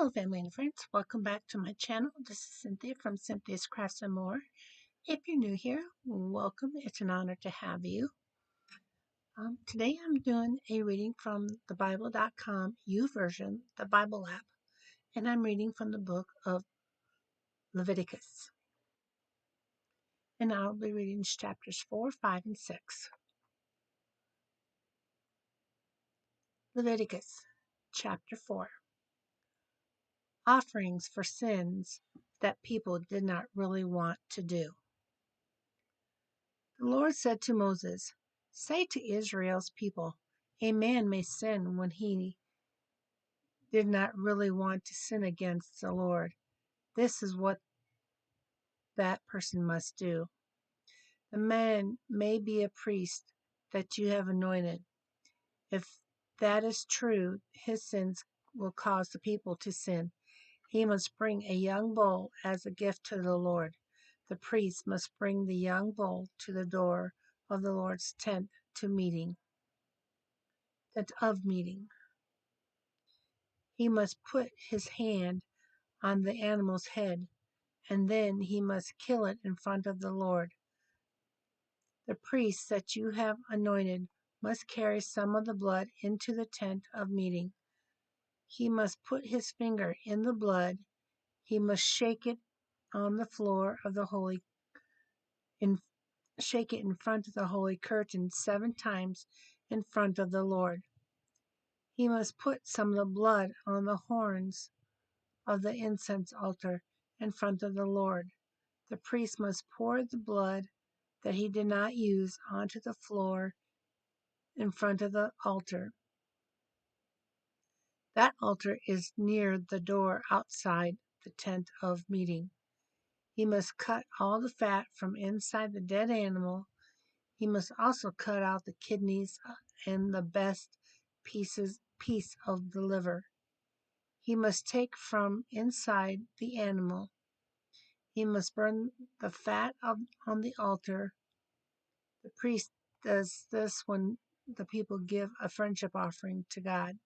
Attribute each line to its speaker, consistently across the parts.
Speaker 1: Hello, family and friends. Welcome back to my channel. This is Cynthia from Cynthia's Crafts and More. If you're new here, welcome. It's an honor to have you. Today I'm doing a reading from the Bible.com YouVersion, the Bible app, and I'm reading from the book of Leviticus. And I'll be reading chapters 4, 5, and 6. Leviticus, chapter 4. Offerings for sins that people did not really want to do. The Lord said to Moses, "Say to Israel's people, a man may sin when he did not really want to sin against the Lord. This is what that person must do. The man may be a priest that you have anointed. If that is true, his sins will cause the people to sin. He must bring a young bull as a gift to the Lord. The priest must bring the young bull to the door of the Lord's tent of meeting. He must put his hand on the animal's head, and then he must kill it in front of the Lord. The priest that you have anointed must carry some of the blood into the tent of meeting. He must put his finger in the blood. He must shake it on the floor of the shake it in front of the holy curtain 7 times in front of the Lord. He must put some of the blood on the horns of the incense altar in front of the Lord. The priest must pour the blood that he did not use onto the floor in front of the altar. That altar is near the door outside the tent of meeting. He must cut all the fat from inside the dead animal. He must also cut out the kidneys and the best piece of the liver. He must take from inside the animal. He must burn the fat on the altar. The priest does this when the people give a friendship offering to God.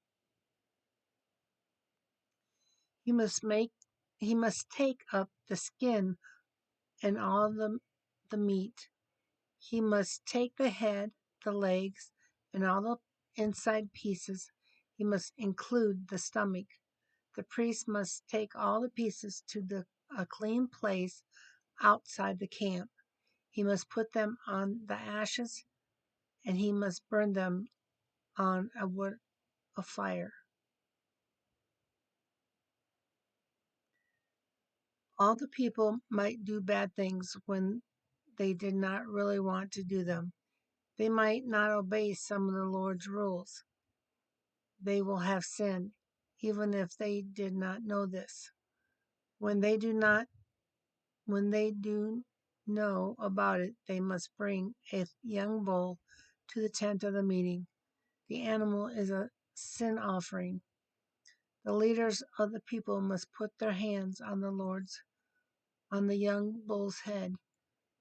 Speaker 1: He must take up the skin and all the meat. He must take the head, the legs, and all the inside pieces. He must include the stomach. The priest must take all the pieces to a clean place outside the camp. He must put them on the ashes, and he must burn them on a wood of fire. All the people might do bad things when they did not really want to do them. They might not obey some of the Lord's rules. They will have sinned, even if they did not know this. When they do know about it, they must bring a young bull to the tent of the meeting. The animal is a sin offering. The leaders of the people must put their hands on the young bull's head.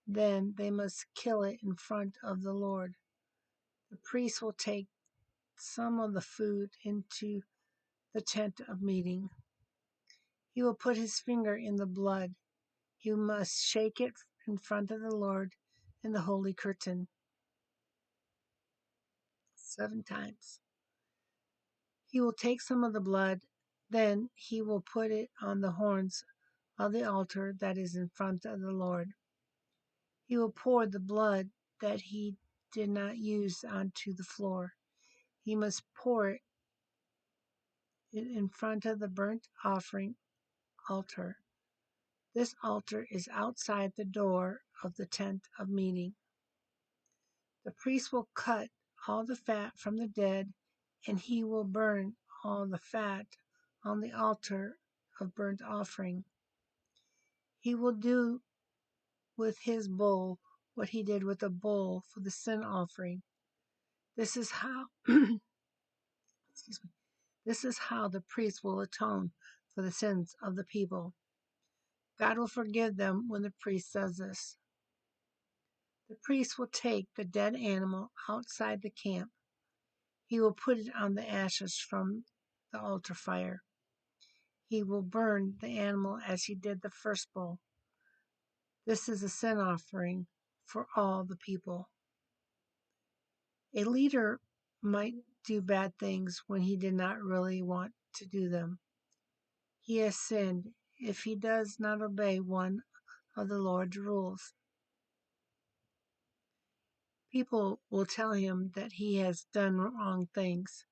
Speaker 1: Then they must kill it in front of the Lord. The priest will take some of the food into the tent of meeting. He will put his finger in the blood. He must shake it in front of the Lord in the holy curtain 7 times. He will take some of the blood, then he will put it on the horns of the altar that is in front of the Lord. He will pour the blood that he did not use onto the floor. He must pour it in front of the burnt offering altar. This altar is outside the door of the tent of meeting. The priest will cut all the fat from the dead, and he will burn all the fat on the altar of burnt offering. He will do with his bull what he did with the bull for the sin offering. This is how This is how the priest will atone for the sins of the people. God will forgive them when the priest does this. The priest will take the dead animal outside the camp. He will put it on the ashes from the altar fire. he will burn the animal as he did the first bull. This is a sin offering for all the people. A leader might do bad things when he did not really want to do them. He has sinned if he does not obey one of the Lord's rules. People will tell him that he has done wrong things,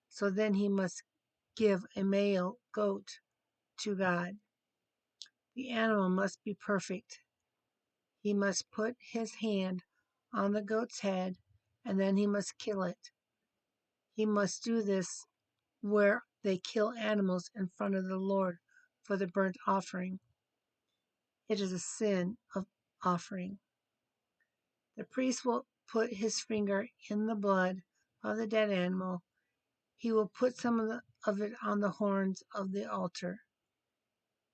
Speaker 1: so then he must give a male goat to God. The animal must be perfect. He must put his hand on the goat's head, and then he must kill it. He must do this where they kill animals in front of the Lord for the burnt offering. It is a sin of offering. The priest will put his finger in the blood of the dead animal. He will put some of it on the horns of the altar.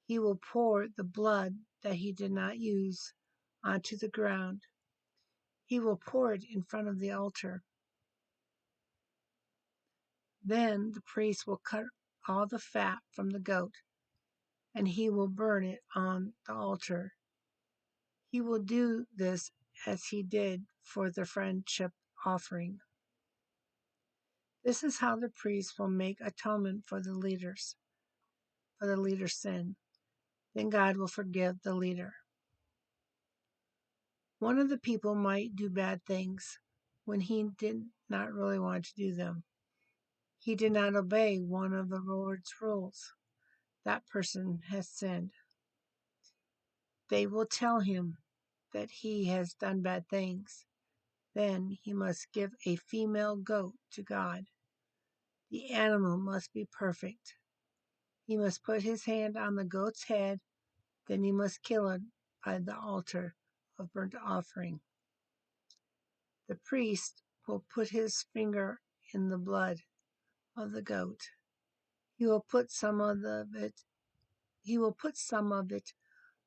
Speaker 1: He will pour the blood that he did not use onto the ground. He will pour it in front of the altar. Then the priest will cut all the fat from the goat, and he will burn it on the altar. He will do this as he did for the friendship offering. This is how the priest will make atonement for the leader's sin. Then God will forgive the leader. One of the people might do bad things when he did not really want to do them. He did not obey one of the Lord's rules. That person has sinned. They will tell him that he has done bad things. Then he must give a female goat to God. The animal must be perfect. He must put his hand on the goat's head, then he must kill it by the altar of burnt offering. The priest will put his finger in the blood of the goat. He will put some of it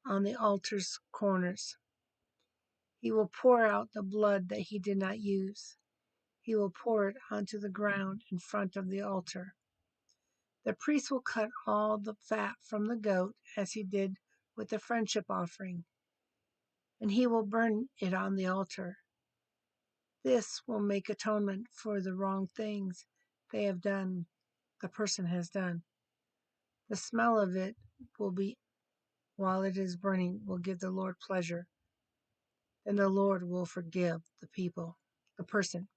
Speaker 1: on the altar's corners. He will pour out the blood that he did not use. He will pour it onto the ground in front of the altar. The priest will cut all the fat from the goat as he did with the friendship offering, and he will burn it on the altar. This will make atonement for the wrong things the person has done. The smell of it will be, while it is burning, will give the Lord pleasure. Then the Lord will forgive the person.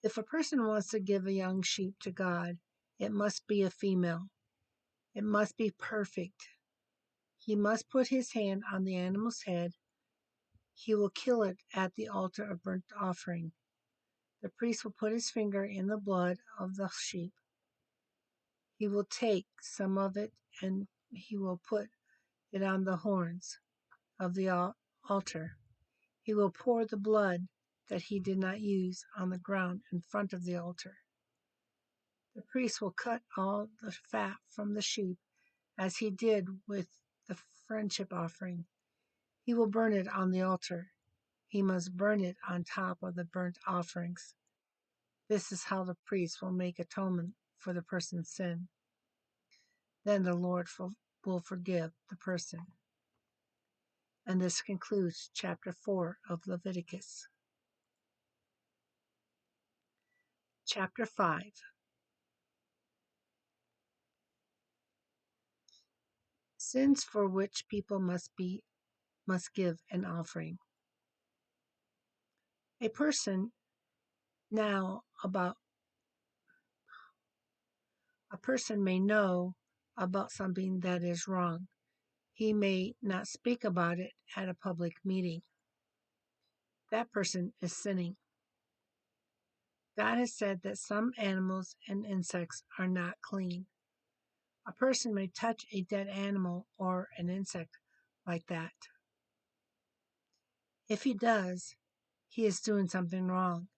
Speaker 1: If a person wants to give a young sheep to God, it must be a female. It must be perfect. He must put his hand on the animal's head. He will kill it at the altar of burnt offering. The priest will put his finger in the blood of the sheep. He will take some of it and he will put it on the horns of the altar. He will pour the blood that he did not use on the ground in front of the altar. The priest will cut all the fat from the sheep as he did with the friendship offering. He will burn it on the altar. He must burn it on top of the burnt offerings. This is how the priest will make atonement for the person's sin. Then the Lord will forgive the person. And this concludes chapter 4 of Leviticus. Chapter 5. Sins for which people must give an offering. A person may know about something that is wrong. He may not speak about it at a public meeting. That person is sinning. God has said that some animals and insects are not clean. A person may touch a dead animal or an insect like that. If he does, he is doing something wrong.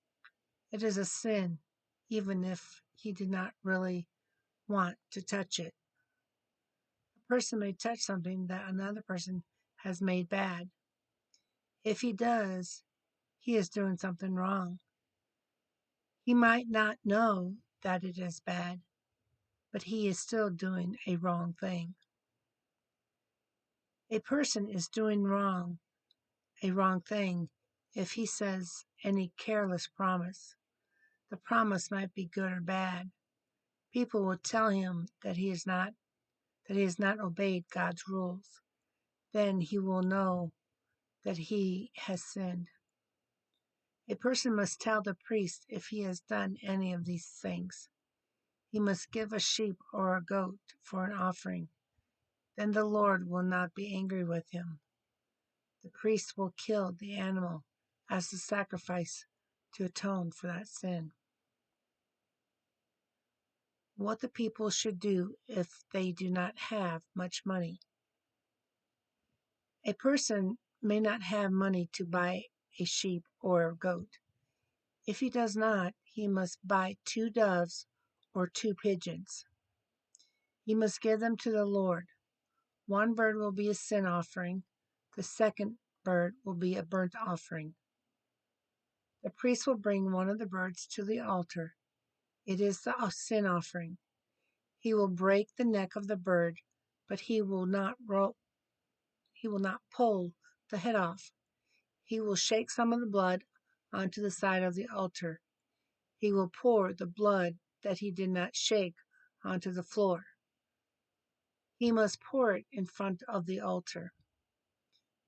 Speaker 1: It is a sin, even if he did not really want to touch it. A person may touch something that another person has made bad. If he does, he is doing something wrong. He might not know that it is bad. but he is still doing a wrong thing. A person is doing a wrong thing if he says any careless promise. The promise might be good or bad. People will tell him that he has not obeyed God's rules. Then he will know that he has sinned. A person must tell the priest if he has done any of these things. He must give a sheep or a goat for an offering. Then the Lord will not be angry with him. The priest will kill the animal as a sacrifice to atone for that sin. What the people should do if they do not have much money. A person may not have money to buy a sheep or a goat. If he does not, he must buy 2 doves or 2 pigeons. He must give them to the Lord. One bird will be a sin offering. The second bird will be a burnt offering. The priest will bring one of the birds to the altar. It is the sin offering. He will break the neck of the bird, but he will not pull the head off. He will shake some of the blood onto the side of the altar. He will pour the blood that he did not shake onto the floor. He must pour it in front of the altar.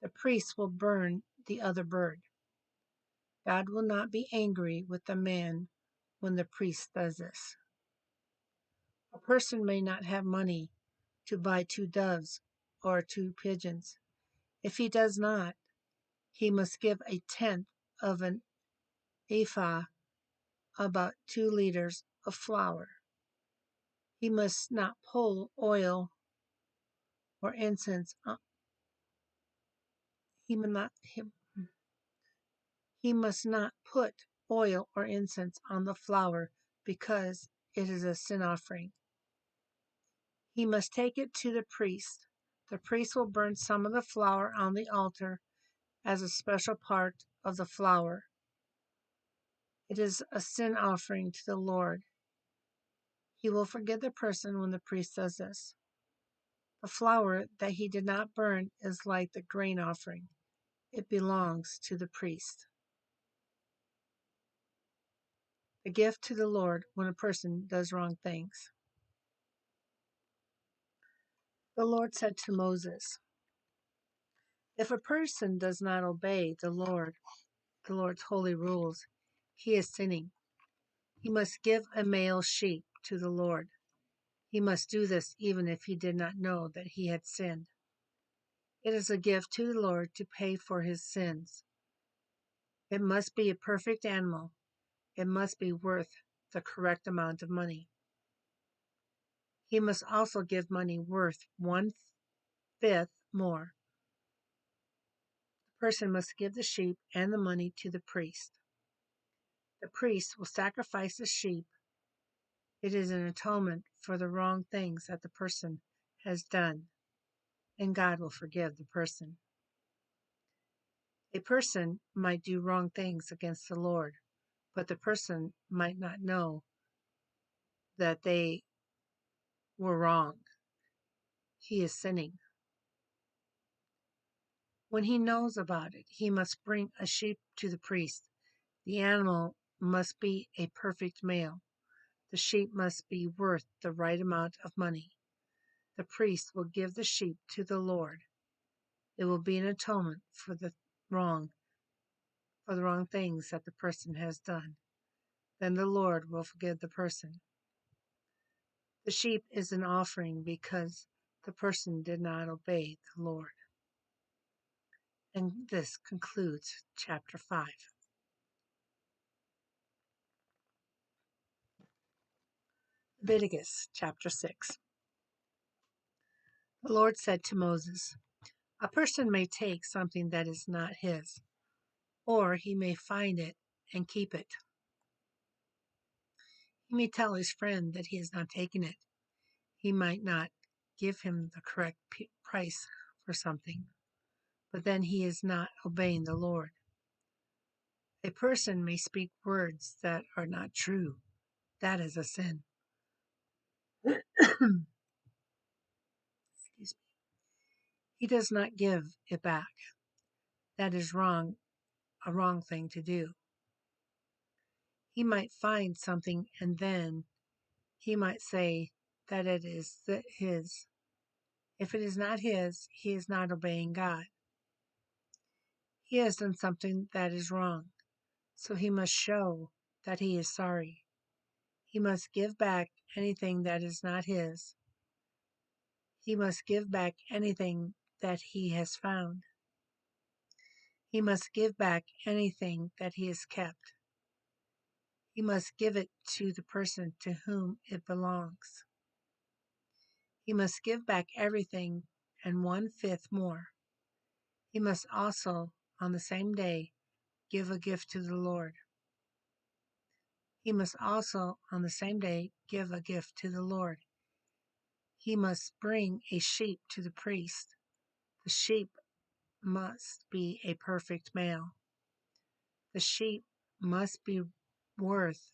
Speaker 1: The priest will burn the other bird. God will not be angry with the man when the priest does this. A person may not have money to buy 2 doves or 2 pigeons. If he does not, he must give a tenth of an ephah, about 2 liters of flour. He must not pull oil or incense. He must not put oil or incense on the flour because it is a sin offering. He must take it to the priest. The priest will burn some of the flour on the altar as a special part of the flour. It is a sin offering to the Lord. He will forgive the person when the priest does this. The flour that he did not burn is like the grain offering. It belongs to the priest. The gift to the Lord when a person does wrong things. The Lord said to Moses, if a person does not obey the Lord's holy rules, he is sinning. He must give a male sheep to the Lord. He must do this even if he did not know that he had sinned. It is a gift to the Lord to pay for his sins. It must be a perfect animal. It must be worth the correct amount of money. He must also give money worth 1/5 more. The person must give the sheep and the money to the priest. The priest will sacrifice the sheep. It is an atonement for the wrong things that the person has done, and God will forgive the person. A person might do wrong things against the Lord, but the person might not know that they were wrong. He is sinning. When he knows about it, he must bring a sheep to the priest. The animal must be a perfect male. The sheep must be worth the right amount of money. The priest will give the sheep to the Lord. It will be an atonement for the wrong things that the person has done. Then the Lord will forgive the person. The sheep is an offering because the person did not obey the Lord. And this concludes chapter 5. Leviticus chapter 6. The Lord said to Moses, a person may take something that is not his, or he may find it and keep it. He may tell his friend that he has not taken it. He might not give him the correct price for something, but then he is not obeying the Lord. A person may speak words that are not true. That is a sin. Excuse me. He does not give it back. That is wrong, a wrong thing to do. He might find something and then he might say that it is his. If it is not his, he is not obeying God. He has done something that is wrong, so he must show that he is sorry. He must give back anything that is not his. He must give back anything that he has found. He must give back anything that he has kept. He must give it to the person to whom it belongs. He must give back everything and 1/5 more. He must also, on the same day, give a gift to the Lord. He must also, on the same day, give a gift to the Lord. He must bring a sheep to the priest. The sheep must be a perfect male. The sheep must be worth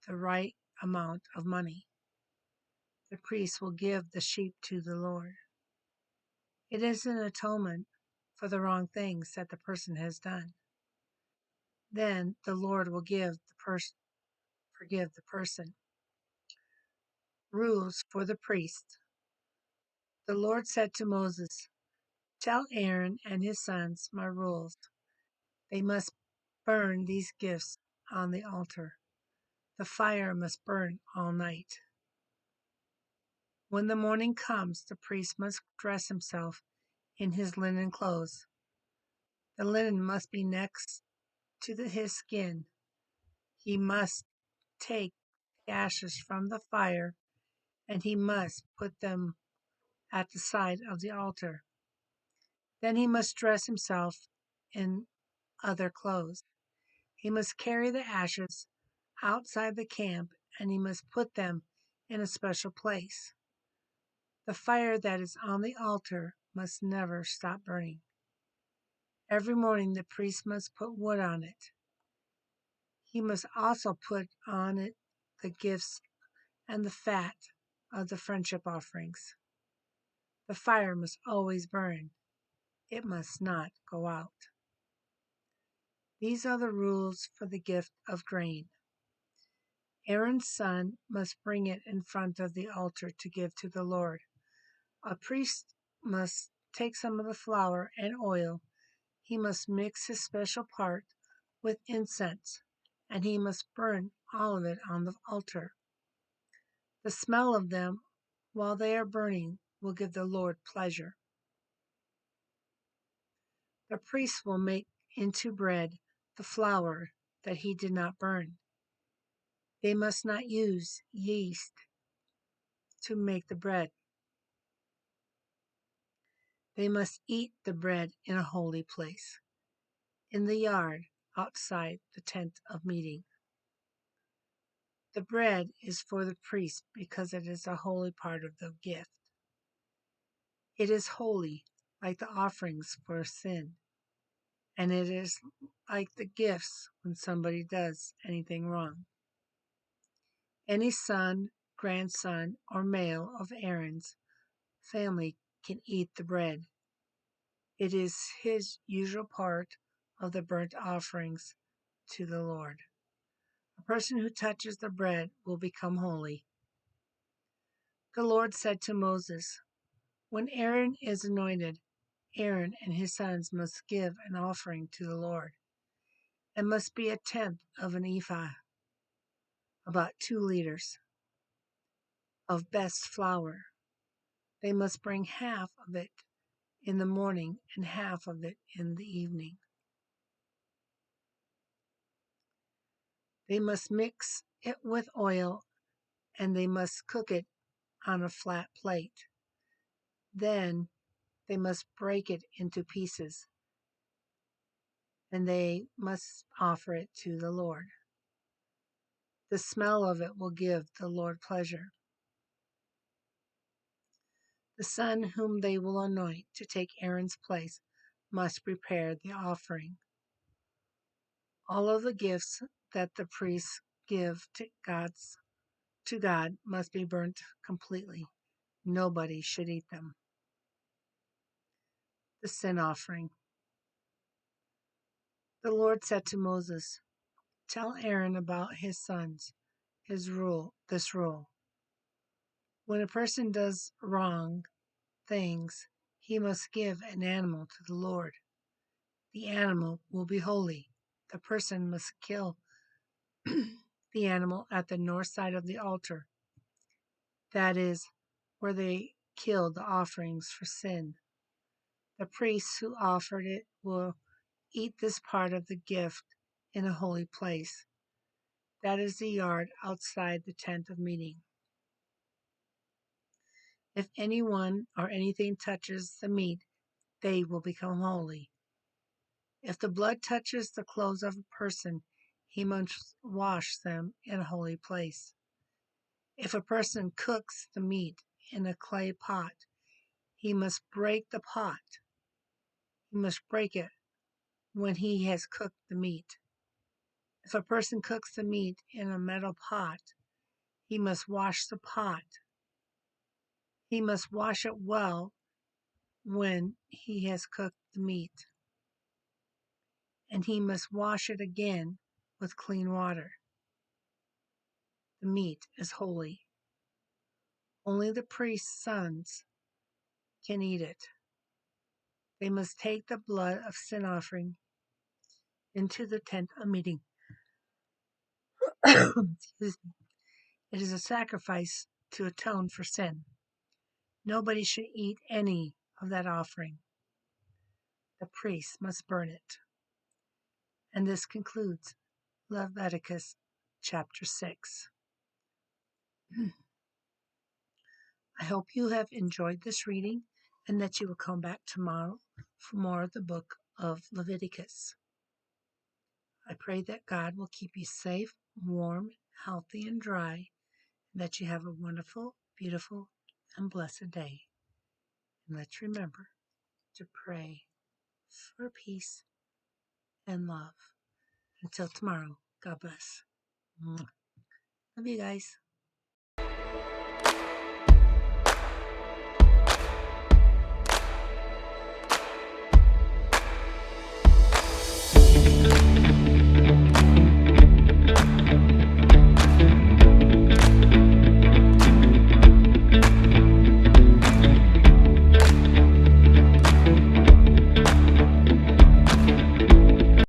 Speaker 1: the right amount of money. The priest will give the sheep to the Lord. It is an atonement for the wrong things that the person has done. Then the Lord will forgive the person. Rules for the priest. The Lord said to Moses, "Tell Aaron and his sons my rules. They must burn these gifts on the altar. The fire must burn all night. When the morning comes, the priest must dress himself in his linen clothes. The linen must be next to his skin. He must take the ashes from the fire and he must put them at the side of the altar. Then he must dress himself in other clothes. He must carry the ashes outside the camp and he must put them in a special place. The fire that is on the altar must never stop burning. Every morning the priest must put wood on it. He must also put on it the gifts and the fat of the friendship offerings. The fire must always burn. It must not go out. These are the rules for the gift of grain. Aaron's son must bring it in front of the altar to give to the Lord. A priest must take some of the flour and oil. He must mix his special part with incense, and he must burn all of it on the altar. The smell of them while they are burning will give the Lord pleasure. The priest will make into bread the flour that he did not burn. They must not use yeast to make the bread. They must eat the bread in a holy place, in the yard outside the tent of meeting. The bread is for the priest because it is a holy part of the gift. It is holy, like the offerings for sin, and it is like the gifts when somebody does anything wrong. Any son, grandson, or male of Aaron's family can eat the bread. It is his usual part of the burnt offerings to the Lord. A person who touches the bread will become holy. The Lord said to Moses, "When Aaron is anointed, Aaron and his sons must give an offering to the Lord. It must be 1/10 of an ephah, about 2 liters, of best flour. They must bring half of it in the morning and half of it in the evening. They must mix it with oil and they must cook it on a flat plate. Then they must break it into pieces and they must offer it to the Lord. The smell of it will give the Lord pleasure. The son whom they will anoint to take Aaron's place must prepare the offering. All of the gifts that the priests give to God's to God must be burnt completely. Nobody should eat them. The sin offering. The Lord said to Moses, "Tell Aaron about his sons, this rule. When a person does wrong things, he must give an animal to the Lord. The animal will be holy. The person must kill the animal at the north side of the altar. That is where they kill the offerings for sin. The priests who offered it will eat this part of the gift in a holy place. That is the yard outside the tent of meeting. If anyone or anything touches the meat, they will become holy. If the blood touches the clothes of a person, he must wash them in a holy place. If a person cooks the meat in a clay pot, he must break the pot. He must break it when he has cooked the meat. If a person cooks the meat in a metal pot, he must wash the pot. He must wash it well when he has cooked the meat, and he must wash it again with clean water. The meat is holy. Only the priest's sons can eat it. They must take the blood of sin offering into the tent of meeting. Excuse me. It is a sacrifice to atone for sin. Nobody should eat any of that offering. The priest must burn it. And this concludes Leviticus chapter 6. I hope you have enjoyed this reading and that you will come back tomorrow for more of the book of Leviticus. I pray that God will keep you safe, warm, healthy, and dry, and that you have a wonderful, beautiful, and blessed day. And let's remember to pray for peace and love. Until tomorrow, God bless. Love you guys.